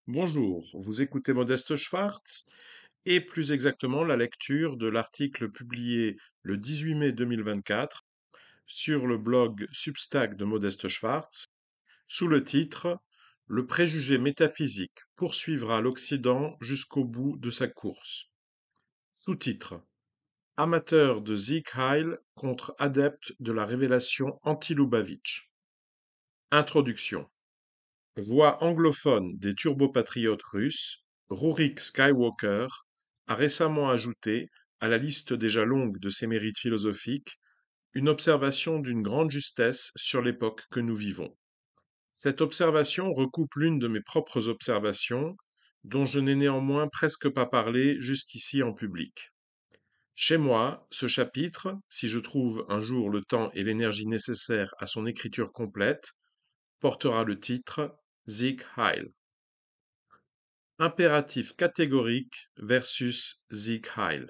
Bonjour, vous écoutez Modeste Schwartz et plus exactement la lecture de l'article publié le 18 mai 2024 sur le blog Substack de Modeste Schwartz sous le titre Le préjugé métaphysique poursuivra l'Occident jusqu'au bout de sa course. Sous-titre Amateur de Sieg Heil contre adepte de la révélation anti-Lubavitch. Introduction. Voix anglophone des turbopatriotes russes, Rurik Skywalker a récemment ajouté, à la liste déjà longue de ses mérites philosophiques, une observation d'une grande justesse sur l'époque que nous vivons. Cette observation recoupe l'une de mes propres observations, dont je n'ai néanmoins presque pas parlé jusqu'ici en public. Chez moi, ce chapitre, si je trouve un jour le temps et l'énergie nécessaires à son écriture complète, portera le titre Sieg Heil. Impératif catégorique versus Sieg Heil.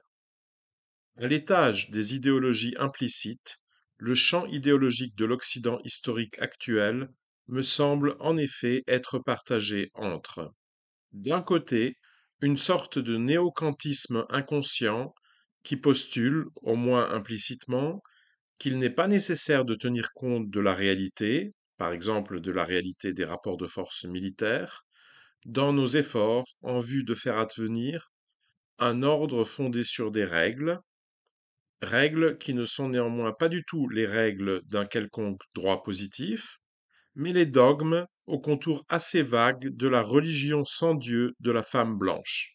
À l'étage des idéologies implicites, le champ idéologique de l'Occident historique actuel me semble en effet être partagé entre, d'un côté, une sorte de néo-kantisme inconscient qui postule, au moins implicitement, qu'il n'est pas nécessaire de tenir compte de la réalité, par exemple de la réalité des rapports de force militaires, dans nos efforts en vue de faire advenir un ordre fondé sur des règles, règles qui ne sont néanmoins pas du tout les règles d'un quelconque droit positif, mais les dogmes aux contours assez vagues de la religion sans Dieu de la femme blanche.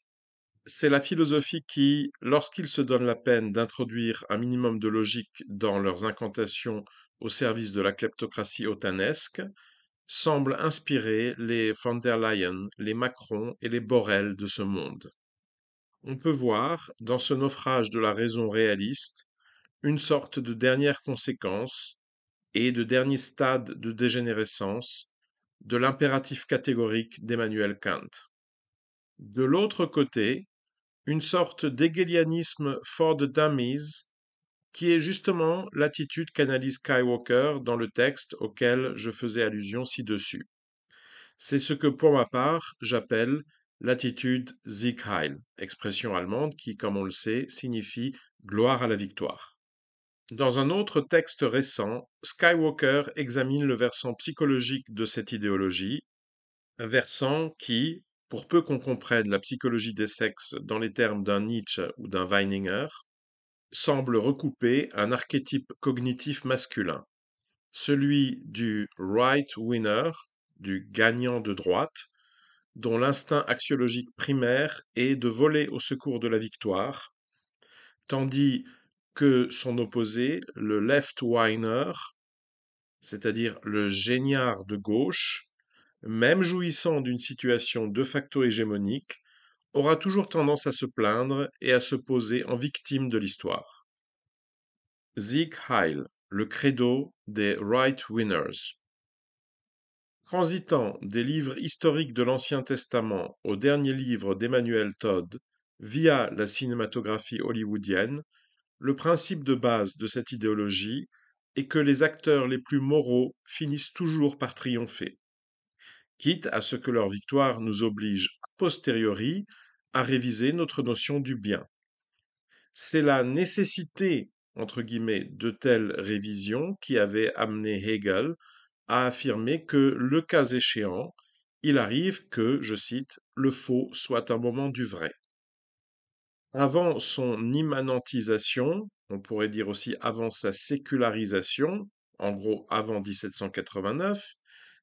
C'est la philosophie qui, lorsqu'ils se donnent la peine d'introduire un minimum de logique dans leurs incantations au service de la kleptocratie otanesque, semble inspirer les von der Leyen, les Macron et les Borrell de ce monde. On peut voir, dans ce naufrage de la raison réaliste, une sorte de dernière conséquence et de dernier stade de dégénérescence de l'impératif catégorique d'Emmanuel Kant. De l'autre côté, une sorte d'hegelianisme for the dummies qui est justement l'attitude qu'analyse Skywalker dans le texte auquel je faisais allusion ci-dessus. C'est ce que pour ma part j'appelle l'attitude Sieg Heil, expression allemande qui, comme on le sait, signifie gloire à la victoire. Dans un autre texte récent, Skywalker examine le versant psychologique de cette idéologie, un versant qui, pour peu qu'on comprenne la psychologie des sexes dans les termes d'un Nietzsche ou d'un Weininger, semble recouper un archétype cognitif masculin, celui du right winner, du gagnant de droite, dont l'instinct axiologique primaire est de voler au secours de la victoire, tandis que son opposé, le left-winer, c'est-à-dire le géniard de gauche, même jouissant d'une situation de facto hégémonique, aura toujours tendance à se plaindre et à se poser en victime de l'histoire. Sieg Heil, le credo des right-winners. Transitant des livres historiques de l'Ancien Testament au dernier livre d'Emmanuel Todd, via la cinématographie hollywoodienne, le principe de base de cette idéologie est que les acteurs les plus moraux finissent toujours par triompher, quitte à ce que leur victoire nous oblige a posteriori à réviser notre notion du bien. C'est la nécessité, entre guillemets, de telles révisions qui avait amené Hegel à affirmer que, le cas échéant, il arrive que, je cite, le faux soit un moment du vrai. Avant son immanentisation, on pourrait dire aussi avant sa sécularisation, en gros avant 1789,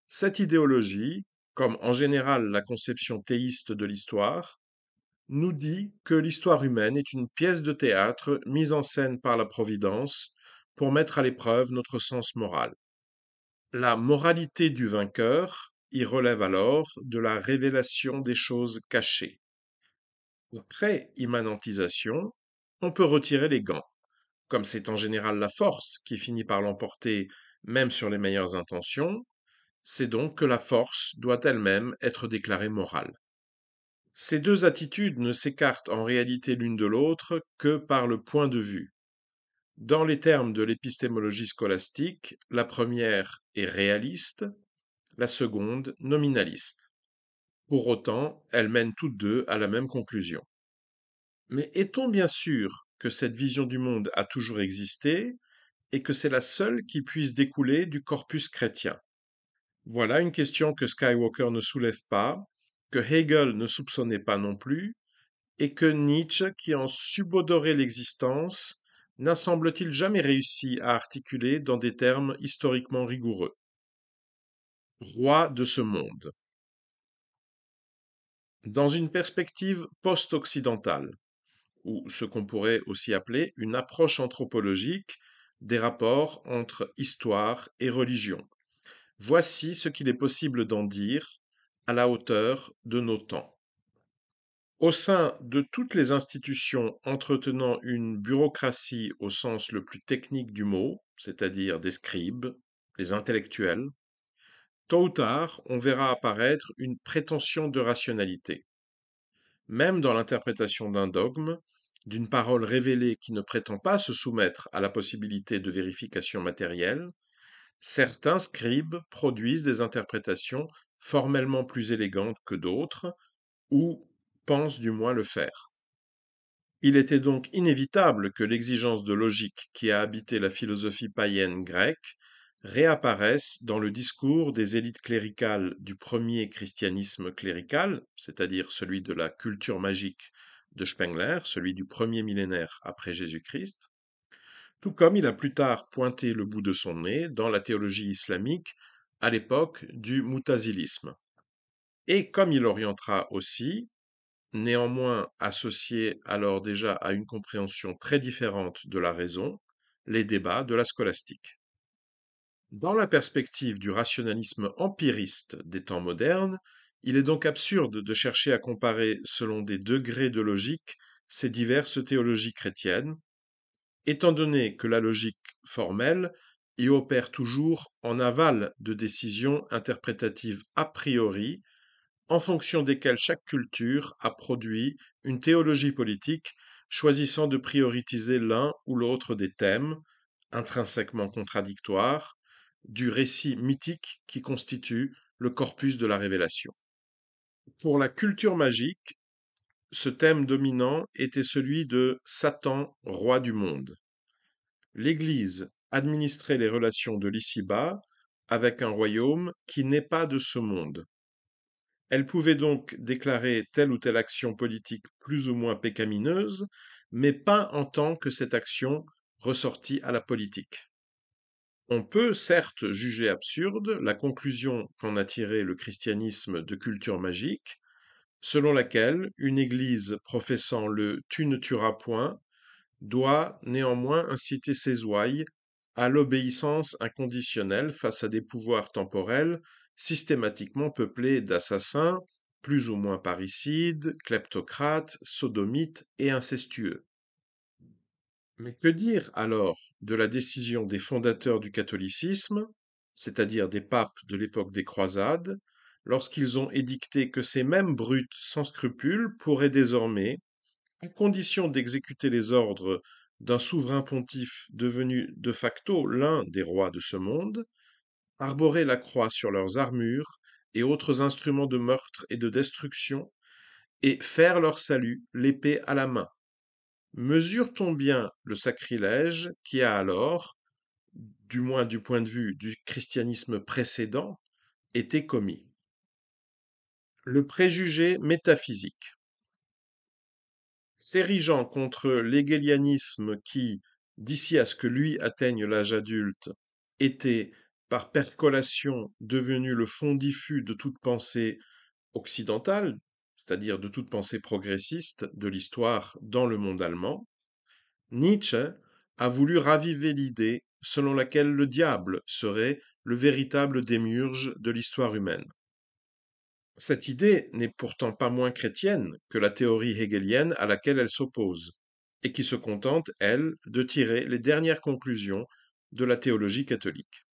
cette idéologie, comme en général la conception théiste de l'histoire, nous dit que l'histoire humaine est une pièce de théâtre mise en scène par la Providence pour mettre à l'épreuve notre sens moral. La moralité du vainqueur y relève alors de la révélation des choses cachées. Après immanentisation, on peut retirer les gants. Comme c'est en général la force qui finit par l'emporter même sur les meilleures intentions, c'est donc que la force doit elle-même être déclarée morale. Ces deux attitudes ne s'écartent en réalité l'une de l'autre que par le point de vue. Dans les termes de l'épistémologie scolastique, la première est réaliste, la seconde nominaliste. Pour autant, elles mènent toutes deux à la même conclusion. Mais est-on bien sûr que cette vision du monde a toujours existé et que c'est la seule qui puisse découler du corpus chrétien? Voilà une question que Skywalker ne soulève pas, que Hegel ne soupçonnait pas non plus, et que Nietzsche, qui en subodorait l'existence, n'a semble-t-il jamais réussi à articuler dans des termes historiquement rigoureux. Roi de ce monde. Dans une perspective post-occidentale, ou ce qu'on pourrait aussi appeler une approche anthropologique des rapports entre histoire et religion. Voici ce qu'il est possible d'en dire à la hauteur de nos temps. Au sein de toutes les institutions entretenant une bureaucratie au sens le plus technique du mot, c'est-à-dire des scribes, les intellectuels, tôt ou tard, on verra apparaître une prétention de rationalité. Même dans l'interprétation d'un dogme, d'une parole révélée qui ne prétend pas se soumettre à la possibilité de vérification matérielle, certains scribes produisent des interprétations formellement plus élégantes que d'autres, ou pensent du moins le faire. Il était donc inévitable que l'exigence de logique qui a habité la philosophie païenne grecque réapparaisse dans le discours des élites cléricales du premier christianisme clérical, c'est-à-dire celui de la culture magique de Spengler, celui du premier millénaire après Jésus-Christ, tout comme il a plus tard pointé le bout de son nez dans la théologie islamique à l'époque du mutazilisme. Et comme il orientera aussi, néanmoins associé alors déjà à une compréhension très différente de la raison, les débats de la scolastique. Dans la perspective du rationalisme empiriste des temps modernes, il est donc absurde de chercher à comparer selon des degrés de logique ces diverses théologies chrétiennes, étant donné que la logique formelle y opère toujours en aval de décisions interprétatives a priori en fonction desquelles chaque culture a produit une théologie politique, choisissant de prioriser l'un ou l'autre des thèmes, intrinsèquement contradictoires, du récit mythique qui constitue le corpus de la révélation. Pour la culture magique, ce thème dominant était celui de Satan, roi du monde. L'Église administrait les relations de l'ici-bas avec un royaume qui n'est pas de ce monde. Elle pouvait donc déclarer telle ou telle action politique plus ou moins pécamineuse, mais pas en tant que cette action ressortit à la politique. On peut certes juger absurde la conclusion qu'en a tirée le christianisme de culture magique, selon laquelle une église professant le tu ne tueras point doit néanmoins inciter ses ouailles à l'obéissance inconditionnelle face à des pouvoirs temporels systématiquement peuplés d'assassins, plus ou moins parricides, kleptocrates, sodomites et incestueux. Mais que dire alors de la décision des fondateurs du catholicisme, c'est-à-dire des papes de l'époque des croisades, lorsqu'ils ont édicté que ces mêmes brutes sans scrupules pourraient désormais, à condition d'exécuter les ordres d'un souverain pontife devenu de facto l'un des rois de ce monde, arborer la croix sur leurs armures et autres instruments de meurtre et de destruction, et faire leur salut l'épée à la main. Mesure-t-on bien le sacrilège qui a alors, du moins du point de vue du christianisme précédent, été commis? Le préjugé métaphysique. S'érigeant contre l'hégélianisme qui, d'ici à ce que lui atteigne l'âge adulte, était, par percolation, devenu le fond diffus de toute pensée occidentale, c'est-à-dire de toute pensée progressiste de l'histoire dans le monde allemand, Nietzsche a voulu raviver l'idée selon laquelle le diable serait le véritable démiurge de l'histoire humaine. Cette idée n'est pourtant pas moins chrétienne que la théorie hegelienne à laquelle elle s'oppose, et qui se contente, elle, de tirer les dernières conclusions de la théologie catholique.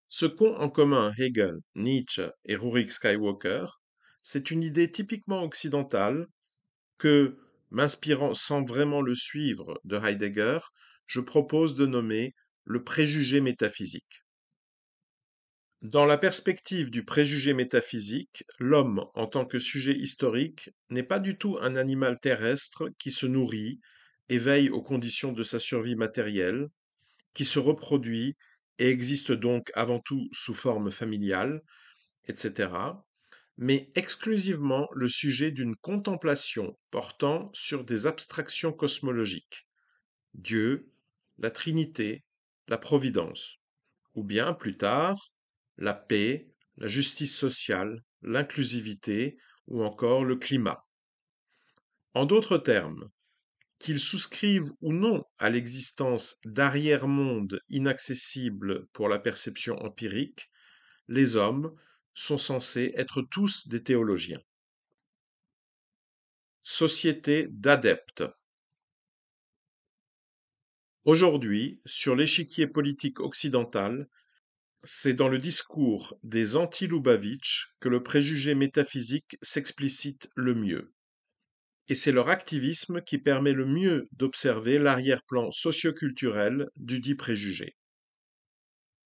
Ce qu'ont en commun Hegel, Nietzsche et Rurik Skywalker, c'est une idée typiquement occidentale que, m'inspirant sans vraiment le suivre de Heidegger, je propose de nommer le préjugé métaphysique. Dans la perspective du préjugé métaphysique, l'homme, en tant que sujet historique, n'est pas du tout un animal terrestre qui se nourrit et veille aux conditions de sa survie matérielle, qui se reproduit et existe donc avant tout sous forme familiale, etc., mais exclusivement le sujet d'une contemplation portant sur des abstractions cosmologiques, Dieu, la Trinité, la Providence, ou bien plus tard, la paix, la justice sociale, l'inclusivité ou encore le climat. En d'autres termes, qu'ils souscrivent ou non à l'existence d'arrière-mondes inaccessibles pour la perception empirique, les hommes sont censés être tous des théologiens. Société d'adeptes. Aujourd'hui, sur l'échiquier politique occidental, c'est dans le discours des anti-Lubavitch que le préjugé métaphysique s'explicite le mieux. Et c'est leur activisme qui permet le mieux d'observer l'arrière-plan socioculturel du dit préjugé.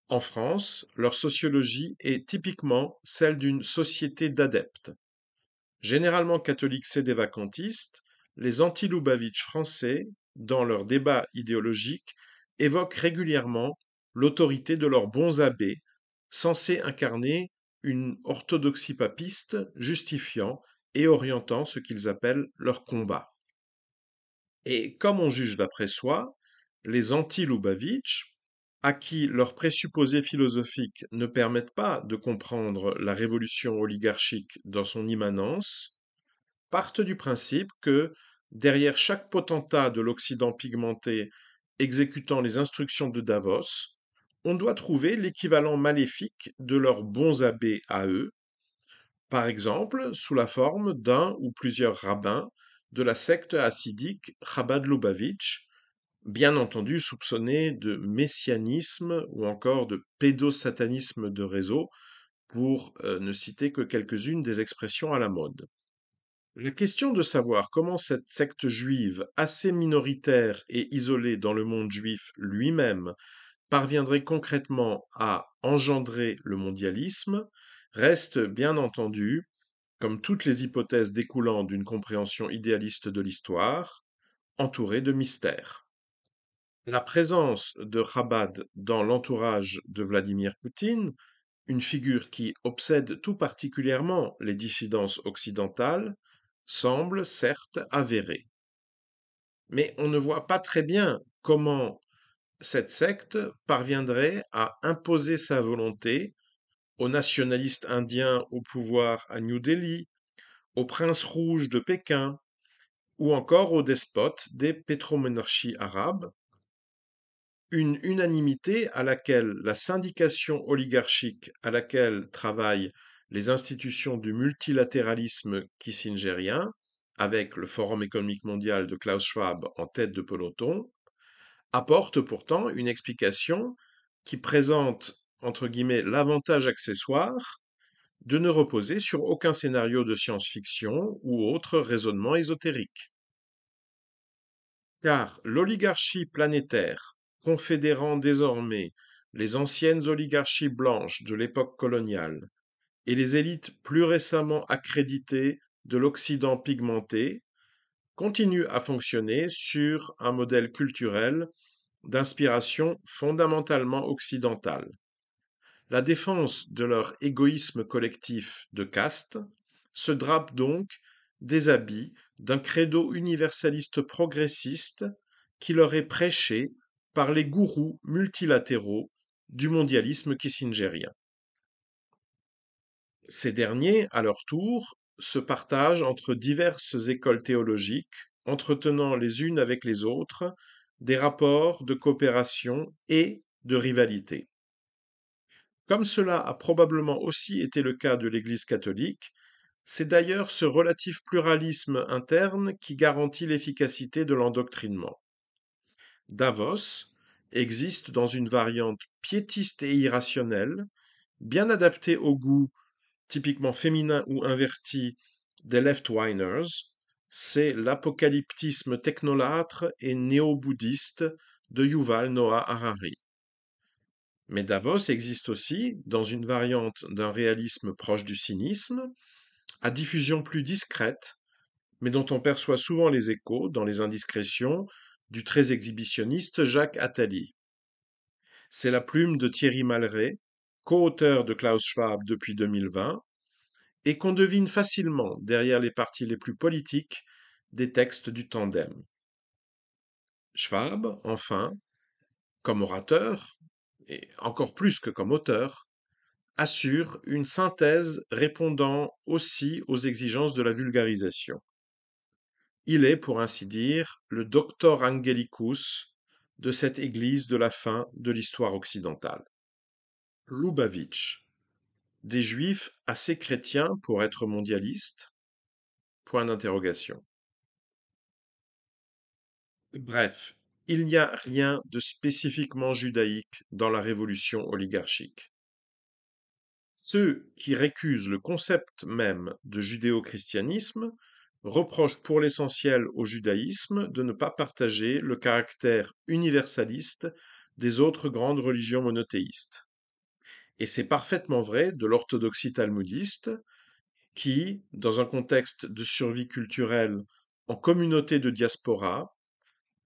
En France, leur sociologie est typiquement celle d'une société d'adeptes. Généralement catholiques sédévacantistes, les anti-Lubavitch français, dans leurs débats idéologiques, évoquent régulièrement l'autorité de leurs bons abbés, censés incarner une orthodoxie papiste justifiant et orientant ce qu'ils appellent leur combat. Et comme on juge d'après soi, les anti-Lubavitch, à qui leurs présupposés philosophiques ne permettent pas de comprendre la révolution oligarchique dans son immanence, partent du principe que, derrière chaque potentat de l'Occident pigmenté exécutant les instructions de Davos, on doit trouver l'équivalent maléfique de leurs bons abbés à eux, par exemple sous la forme d'un ou plusieurs rabbins de la secte hassidique Chabad Lubavitch, bien entendu soupçonnés de messianisme ou encore de pédosatanisme de réseau, pour ne citer que quelques-unes des expressions à la mode. La question de savoir comment cette secte juive, assez minoritaire et isolée dans le monde juif lui-même, parviendrait concrètement à engendrer le mondialisme, reste bien entendu, comme toutes les hypothèses découlant d'une compréhension idéaliste de l'histoire, entourée de mystères. La présence de Chabad dans l'entourage de Vladimir Poutine, une figure qui obsède tout particulièrement les dissidences occidentales, semble certes avérée. Mais on ne voit pas très bien comment cette secte parviendrait à imposer sa volonté aux nationalistes indiens au pouvoir à New Delhi, aux princes rouges de Pékin ou encore aux despotes des pétromonarchies arabes, une unanimité à laquelle la syndication oligarchique à laquelle travaillent les institutions du multilatéralisme kissingérien, avec le Forum économique mondial de Klaus Schwab en tête de peloton, apporte pourtant une explication qui présente, entre guillemets, l'avantage accessoire de ne reposer sur aucun scénario de science-fiction ou autre raisonnement ésotérique. Car l'oligarchie planétaire, confédérant désormais les anciennes oligarchies blanches de l'époque coloniale et les élites plus récemment accréditées de l'Occident pigmenté, continue à fonctionner sur un modèle culturel d'inspiration fondamentalement occidentale. La défense de leur égoïsme collectif de caste se drape donc des habits d'un credo universaliste progressiste qui leur est prêché par les gourous multilatéraux du mondialisme kissingérien. Ces derniers, à leur tour, se partagent entre diverses écoles théologiques, entretenant les unes avec les autres des rapports de coopération et de rivalité. Comme cela a probablement aussi été le cas de l'Église catholique, c'est d'ailleurs ce relatif pluralisme interne qui garantit l'efficacité de l'endoctrinement. Davos existe dans une variante piétiste et irrationnelle, bien adaptée au goût typiquement féminin ou inverti des left-winers, c'est l'apocalyptisme technolâtre et néo-bouddhiste de Yuval Noah Harari. Mais Davos existe aussi dans une variante d'un réalisme proche du cynisme, à diffusion plus discrète, mais dont on perçoit souvent les échos dans les indiscrétions du très exhibitionniste Jacques Attali. C'est la plume de Thierry Malret, co-auteur de Klaus Schwab depuis 2020, et qu'on devine facilement derrière les parties les plus politiques des textes du tandem. Schwab, enfin, comme orateur, et encore plus que comme auteur, assure une synthèse répondant aussi aux exigences de la vulgarisation. Il est, pour ainsi dire, le doctor angelicus de cette église de la fin de l'histoire occidentale. Lubavitch, des juifs assez chrétiens pour être mondialistes? Point d'interrogation. Bref, il n'y a rien de spécifiquement judaïque dans la révolution oligarchique. Ceux qui récusent le concept même de judéo-christianisme reprochent pour l'essentiel au judaïsme de ne pas partager le caractère universaliste des autres grandes religions monothéistes. Et c'est parfaitement vrai de l'orthodoxie talmudiste qui, dans un contexte de survie culturelle en communauté de diaspora,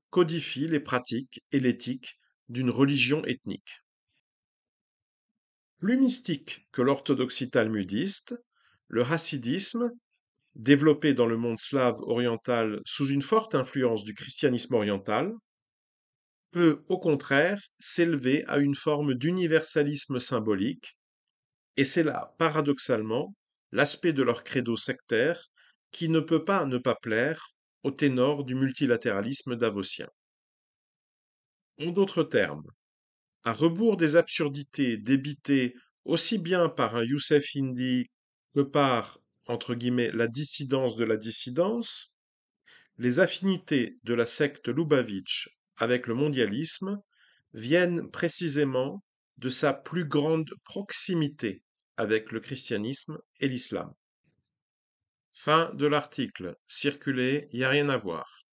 codifie les pratiques et l'éthique d'une religion ethnique. Plus mystique que l'orthodoxie talmudiste, le hassidisme, développé dans le monde slave oriental sous une forte influence du christianisme oriental, peut au contraire s'élever à une forme d'universalisme symbolique, et c'est là, paradoxalement, l'aspect de leur credo sectaire qui ne peut pas ne pas plaire au ténor du multilatéralisme davosien. En d'autres termes, à rebours des absurdités débitées aussi bien par un Youssef Indy que par, entre guillemets, la dissidence de la dissidence, les affinités de la secte Lubavitch avec le mondialisme viennent précisément de sa plus grande proximité avec le christianisme et l'islam. Fin de l'article. Circulez, il n'y a rien à voir.